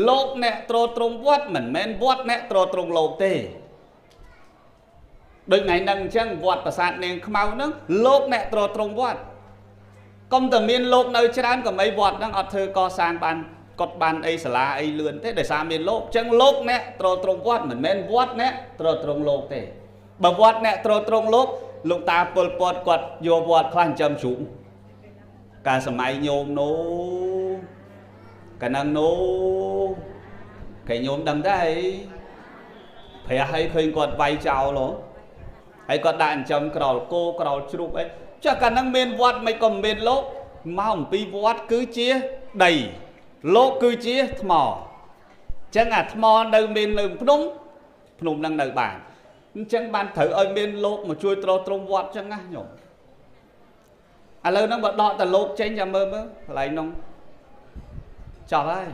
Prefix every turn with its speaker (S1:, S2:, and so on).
S1: លោកអ្នកត្រត្រង់វត្តមិនមែនវត្តអ្នកត្រត្រង់លោកទេដូចថ្ងៃហ្នឹងអញ្ចឹងវត្តប្រាសាទនាងខ្មៅហ្នឹងលោកអ្នកត្រត្រង់វត្តកុំតែមានលោកនៅច្រើនក៏មិនវត្តហ្នឹងអត់ធ្វើកសាងបានកត់បានអីសាលាអីលឿនទេដោយសារមានលោកអញ្ចឹងលោកអ្នកត្រត្រង់វត្តមិនមែនវត្តអ្នកត្រត្រង់លោកទេបើវត្តអ្នកត្រត្រង់លោកតាពលពតគាត់យកវត្តខ្លះចិញ្ចឹមជ្រូកកាលសម័យញោមនោះកាលហ្នឹងនោះគេញោមដឹងដែរព្រះឲ្យឃើញគាត់វាយចោលហ៎ហើយគាត់ដាក់ចិញ្ចឹមក្រោលគោក្រោលជ្រូកអីចុះកាលហ្នឹងមានវត្តមិនក៏មានលោកមកអំពីវត្តគឺជាដីលោកគឺជាថ្មអញ្ចឹងអាថ្មនៅមាននៅភ្នំហ្នឹងនៅបានអញ្ចឹងបានត្រូវឲ្យមានលោកមកជួយត្រង់វត្តអញ្ចឹងណាញោមឥឡូវហ្នឹងបើដកតលោកចេញចាំមើលកន្លែងហ្នឹងចប់ហើយ